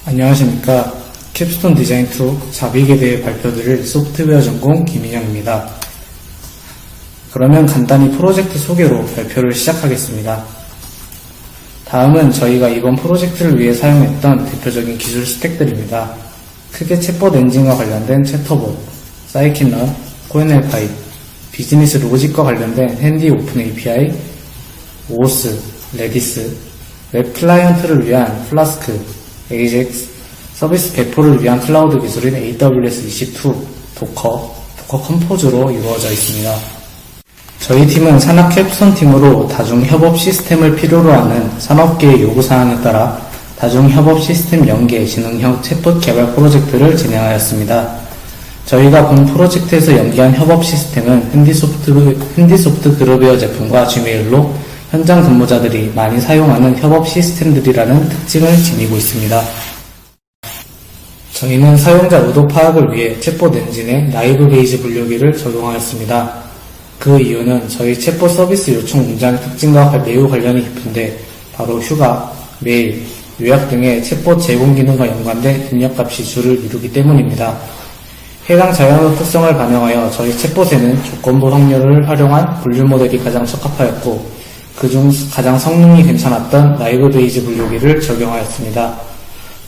안녕하십니까. 캡스톤 디자인2 자비에 대해 발표드릴 소프트웨어 전공 김인영입니다. 그러면 간단히 프로젝트 소개로 발표를 시작하겠습니다. 다음은 저희가 이번 프로젝트를 위해 사용했던 대표적인 기술 스택들입니다. 크게 챗봇 엔진과 관련된 채터봇, 사이킷런, 코엔엘 파입, 비즈니스 로직과 관련된 핸디 오픈 API, 오스, 레디스, 웹 클라이언트를 위한 플라스크, AJAX, 서비스 배포를 위한 클라우드 기술인 AWS EC2, 도커 컴포즈로 이루어져 있습니다. 저희 팀은 산학 캡스톤 팀으로 다중 협업 시스템을 필요로 하는 산업계의 요구사항에 따라 다중 협업 시스템 연계 지능형 챗봇 개발 프로젝트를 진행하였습니다. 저희가 본 프로젝트에서 연계한 협업 시스템은 핸디소프트 그룹웨어 제품과 지메일로 현장 근무자들이 많이 사용하는 협업 시스템들이라는 특징을 지니고 있습니다. 저희는 사용자 의도 파악을 위해 챗봇 엔진에 라이브 게이지 분류기를 적용하였습니다. 그 이유는 저희 챗봇 서비스 요청 문장의 특징과 매우 관련이 깊은데 바로 휴가, 메일, 요약 등의 챗봇 제공 기능과 연관된 입력값이 주를 이루기 때문입니다. 해당 자연어 특성을 반영하여 저희 챗봇에는 조건부 확률을 활용한 분류 모델이 가장 적합하였고 그중 가장 성능이 괜찮았던 라이브 게이지 분류기를 적용하였습니다.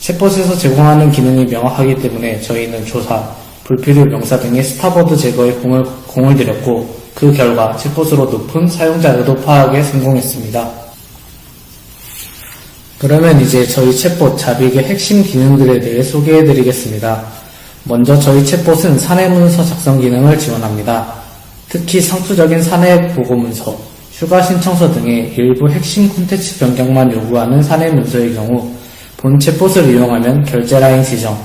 챗봇에서 제공하는 기능이 명확하기 때문에 저희는 조사, 불필요 명사 등의 스타버드 제거에 공을 들였고 그 결과 챗봇으로 높은 사용자 의도 파악에 성공했습니다. 그러면 이제 저희 챗봇 자빅의 핵심 기능들에 대해 소개해드리겠습니다. 먼저 저희 챗봇은 사내 문서 작성 기능을 지원합니다. 특히 상투적인 사내 보고 문서, 휴가 신청서 등의 일부 핵심 콘텐츠 변경만 요구하는 사내 문서의 경우 본 챗봇을 이용하면 결제 라인 지정,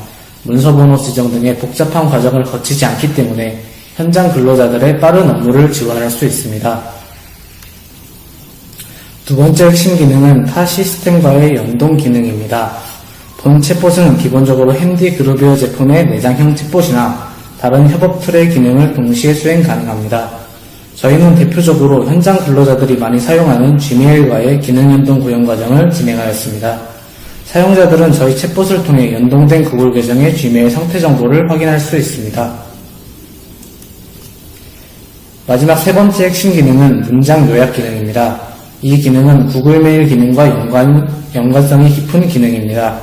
문서 번호 지정 등의 복잡한 과정을 거치지 않기 때문에 현장 근로자들의 빠른 업무를 지원할 수 있습니다. 두 번째 핵심 기능은 타 시스템과의 연동 기능입니다. 본 챗봇은 기본적으로 핸디 그룹웨어 제품의 내장형 챗봇이나 다른 협업 툴의 기능을 동시에 수행 가능합니다. 저희는 대표적으로 현장 근로자들이 많이 사용하는 지메일과의 기능 연동 구현 과정을 진행하였습니다. 사용자들은 저희 챗봇을 통해 연동된 구글 계정의 지메일 상태 정보를 확인할 수 있습니다. 마지막 세 번째 핵심 기능은 문장 요약 기능입니다. 이 기능은 구글 메일 기능과 연관성이 깊은 기능입니다.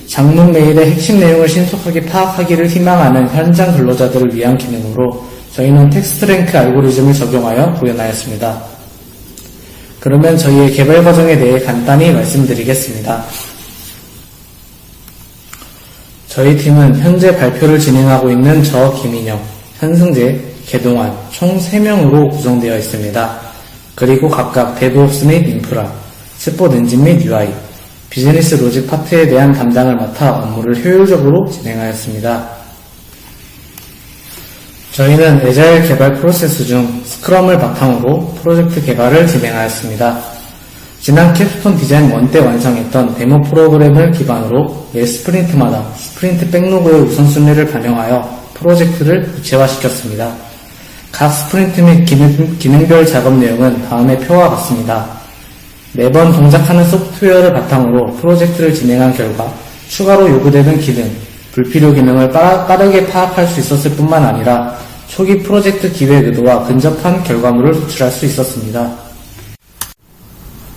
장문 메일의 핵심 내용을 신속하게 파악하기를 희망하는 현장 근로자들을 위한 기능으로 저희는 텍스트 랭크 알고리즘을 적용하여 구현하였습니다. 그러면 저희의 개발 과정에 대해 간단히 말씀드리겠습니다. 저희 팀은 현재 발표를 진행하고 있는 저 김인영, 현승재, 개동환 총 3명으로 구성되어 있습니다. 그리고 각각 데브옵스 및 인프라, 챗봇 엔진 및 UI, 비즈니스 로직 파트에 대한 담당을 맡아 업무를 효율적으로 진행하였습니다. 저희는 애자일 개발 프로세스 중 스크럼을 바탕으로 프로젝트 개발을 진행하였습니다. 지난 캡스톤 디자인 1 때 완성했던 데모 프로그램을 기반으로 매 스프린트마다 스프린트 백로그의 우선순위를 반영하여 프로젝트를 구체화시켰습니다. 각 스프린트 및 기능별 작업 내용은 다음의 표와 같습니다. 매번 동작하는 소프트웨어를 바탕으로 프로젝트를 진행한 결과 추가로 요구되는 기능, 불필요 기능을 빠르게 파악할 수 있었을 뿐만 아니라 초기 프로젝트 기획 의도와 근접한 결과물을 도출할 수 있었습니다.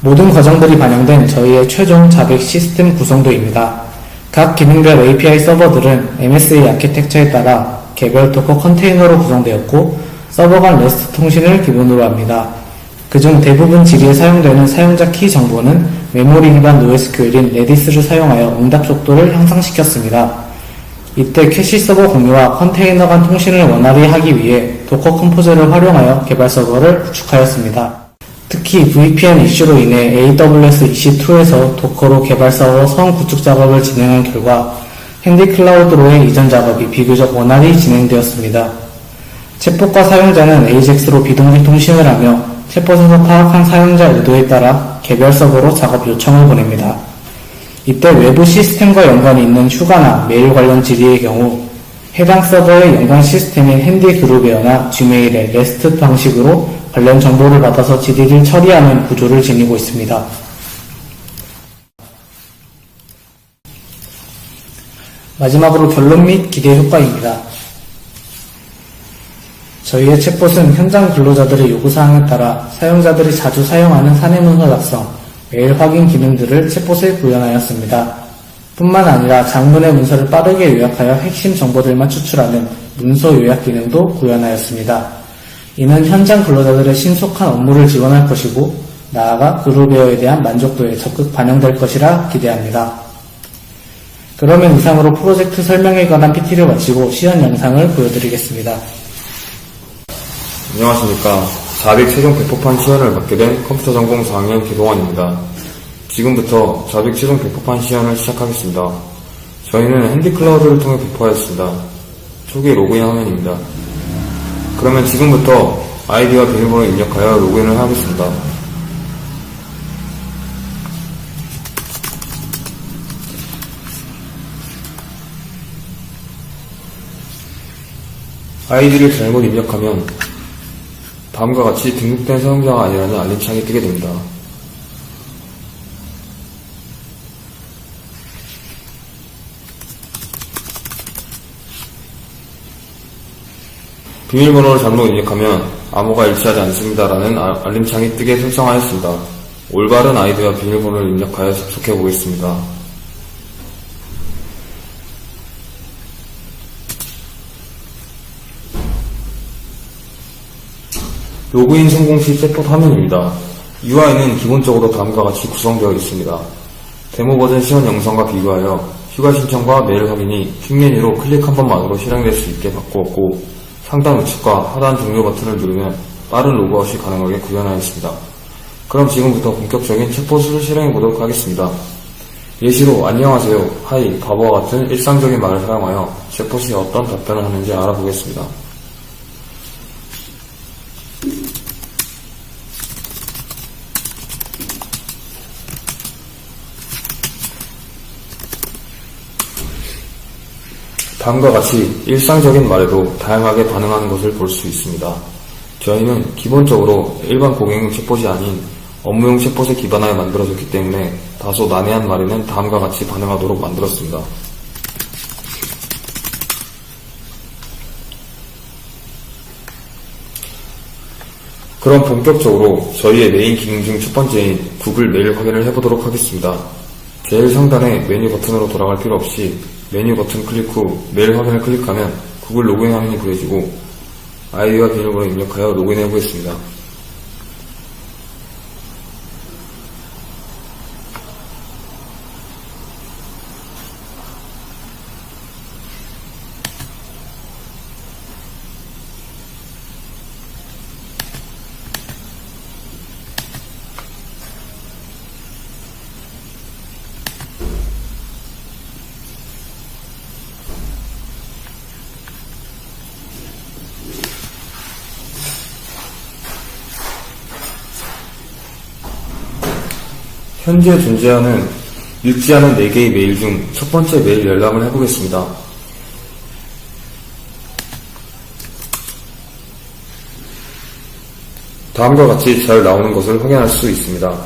모든 과정들이 반영된 저희의 최종 자백 시스템 구성도입니다. 각 기능별 API 서버들은 MSA 아키텍처에 따라 개별 도커 컨테이너로 구성되었고 서버 간 REST 통신을 기본으로 합니다. 그중 대부분 질의에 사용되는 사용자 키 정보는 메모리 기반 NoSQL인 레디스를 사용하여 응답 속도를 향상시켰습니다. 이때 캐시 서버 공유와 컨테이너 간 통신을 원활히 하기 위해 도커 컴포즈를 활용하여 개발 서버를 구축하였습니다. 특히 VPN 이슈로 인해 AWS EC2에서 도커로 개발 서버 선 구축 작업을 진행한 결과 핸디 클라우드로의 이전 작업이 비교적 원활히 진행되었습니다. 챗봇과 사용자는 AJAX로 비동기 통신을 하며 챗봇에서 파악한 사용자 의도에 따라 개별 서버로 작업 요청을 보냅니다. 이때 외부 시스템과 연관이 있는 휴가나 메일 관련 질의의 경우 해당 서버의 연관 시스템인 핸디 그룹웨어나 지메일의 REST 방식으로 관련 정보를 받아서 질의를 처리하는 구조를 지니고 있습니다. 마지막으로 결론 및 기대 효과입니다. 저희의 챗봇은 현장 근로자들의 요구사항에 따라 사용자들이 자주 사용하는 사내문서 작성, 메일 확인 기능들을 챗봇에 구현하였습니다. 뿐만 아니라 장문의 문서를 빠르게 요약하여 핵심 정보들만 추출하는 문서 요약 기능도 구현하였습니다. 이는 현장 근로자들의 신속한 업무를 지원할 것이고 나아가 그룹웨어에 대한 만족도에 적극 반영될 것이라 기대합니다. 그러면 이상으로 프로젝트 설명에 관한 PT를 마치고 시연 영상을 보여드리겠습니다. 안녕하십니까. 400 최종 배포판 시연을 받게 된 컴퓨터 전공 4학년 기동환입니다. 지금부터 400 최종 배포판 시연을 시작하겠습니다. 저희는 핸디클라우드를 통해 배포하였습니다. 초기 로그인 화면입니다. 그러면 지금부터 아이디와 비밀번호를 입력하여 로그인을 하겠습니다. 아이디를 잘못 입력하면 다음과 같이 등록된 사용자가 아니라는 알림창이 뜨게 됩니다. 비밀번호를 잘못 입력하면 암호가 일치하지 않습니다라는 알림창이 뜨게 설정하였습니다. 올바른 아이디와 비밀번호를 입력하여 접속해 보겠습니다. 로그인 성공 시 챗봇 화면입니다. UI는 기본적으로 다음과 같이 구성되어 있습니다. 데모 버전 시연 영상과 비교하여 휴가 신청과 메일 확인이 퀵 메뉴로 클릭 한 번만으로 실행될 수 있게 바꾸었고 상단 우측과 하단 종료 버튼을 누르면 빠른 로그아웃이 가능하게 구현하였습니다. 그럼 지금부터 본격적인 챗봇을 실행해 보도록 하겠습니다. 예시로 안녕하세요, 하이, 바보와 같은 일상적인 말을 사용하여 챗봇이 어떤 답변을 하는지 알아보겠습니다. 다음과 같이 일상적인 말에도 다양하게 반응하는 것을 볼 수 있습니다. 저희는 기본적으로 일반 고객용 챗봇이 아닌 업무용 챗봇에 기반하여 만들어졌기 때문에 다소 난해한 말에는 다음과 같이 반응하도록 만들었습니다. 그럼 본격적으로 저희의 메인 기능 중 첫 번째인 구글 메일 확인을 해보도록 하겠습니다. 제일 상단에 메뉴 버튼으로 돌아갈 필요 없이 메뉴 버튼 클릭 후 메일 확인을 클릭하면 구글 로그인 화면이 보여지고 아이디와 비밀번호를 입력하여 로그인해 보겠습니다. 현재 존재하는 읽지 않은 4개의 메일 중 첫 번째 메일 열람을 해보겠습니다. 다음과 같이 잘 나오는 것을 확인할 수 있습니다.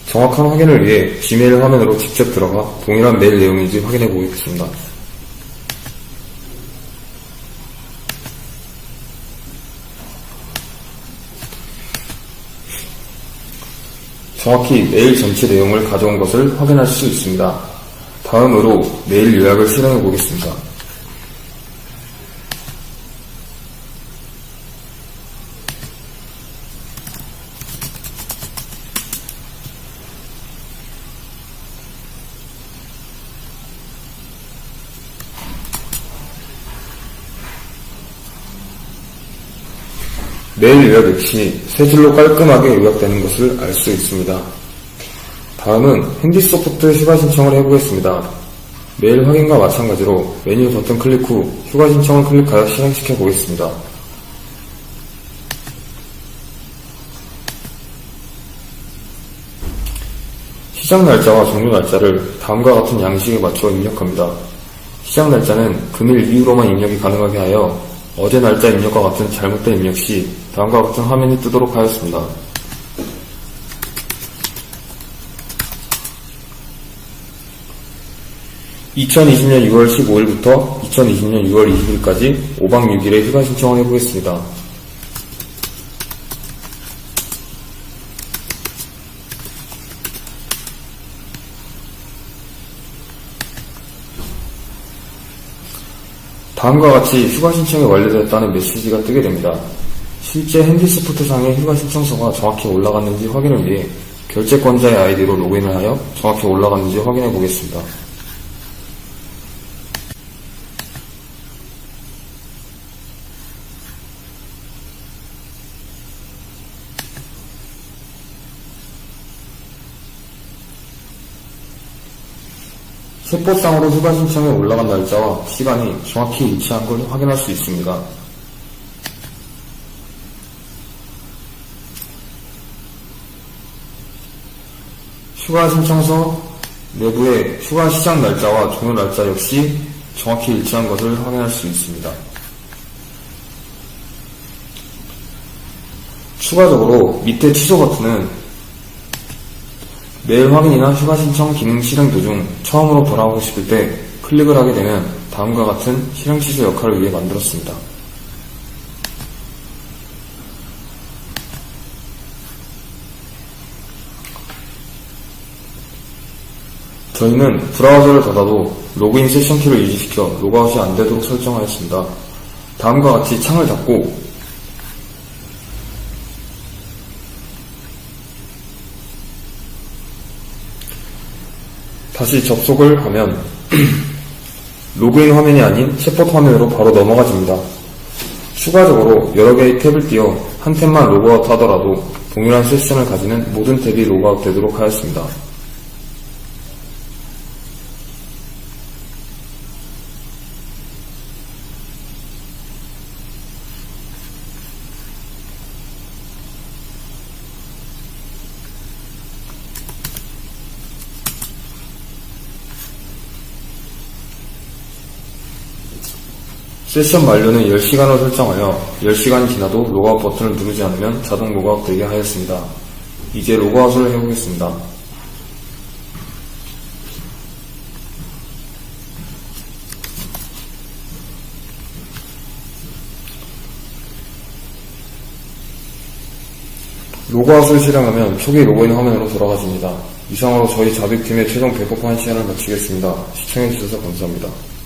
정확한 확인을 위해 지메일 화면으로 직접 들어가 동일한 메일 내용인지 확인해 보겠습니다. 정확히 메일 전체 내용을 가져온 것을 확인할 수 있습니다. 다음으로 메일 요약을 실행해 보겠습니다. 메일 요약 역시 세 줄로 깔끔하게 요약되는 것을 알 수 있습니다. 다음은 핸디소프트 휴가 신청을 해보겠습니다. 메일 확인과 마찬가지로 메뉴 버튼 클릭 후 휴가 신청을 클릭하여 실행시켜 보겠습니다. 시작 날짜와 종료 날짜를 다음과 같은 양식에 맞춰 입력합니다. 시작 날짜는 금일 이후로만 입력이 가능하게 하여 어제 날짜 입력과 같은 잘못된 입력 시 다음과 같은 화면이 뜨도록 하였습니다. 2020년 6월 15일부터 2020년 6월 20일까지 5박 6일의 휴가 신청을 해보겠습니다. 다음과 같이 휴가 신청이 완료되었다는 메시지가 뜨게 됩니다. 실제 핸디스포트상의 휴가 신청서가 정확히 올라갔는지 확인을 위해 결제권자의 아이디로 로그인을 하여 정확히 올라갔는지 확인해 보겠습니다. 세포상으로 휴가 신청에 올라간 날짜와 시간이 정확히 일치한 걸 확인할 수 있습니다. 휴가 신청서 내부의 휴가 시작 날짜와 종료 날짜 역시 정확히 일치한 것을 확인할 수 있습니다. 추가적으로 밑에 취소 버튼은 메일 확인이나 휴가 신청 기능 실행 도중 처음으로 돌아오고 싶을 때 클릭을 하게 되면 다음과 같은 실행 취소 역할을 위해 만들었습니다. 저희는 브라우저를 닫아도 로그인 세션 키를 유지시켜 로그아웃이 안되도록 설정하였습니다. 다음과 같이 창을 닫고 다시 접속을 하면 로그인 화면이 아닌 챗봇 화면으로 바로 넘어가집니다. 추가적으로 여러 개의 탭을 띄워 한 탭만 로그아웃 하더라도 동일한 세션을 가지는 모든 탭이 로그아웃 되도록 하였습니다. 세션 만료는 10시간으로 설정하여 10시간이 지나도 로그아웃 버튼을 누르지 않으면 자동 로그아웃 되게 하였습니다. 이제 로그아웃을 해보겠습니다. 로그아웃을 실행하면 초기 로그인 화면으로 돌아가집니다. 이상으로 저희 자빅팀의 최종 배포판 시연을 마치겠습니다. 시청해주셔서 감사합니다.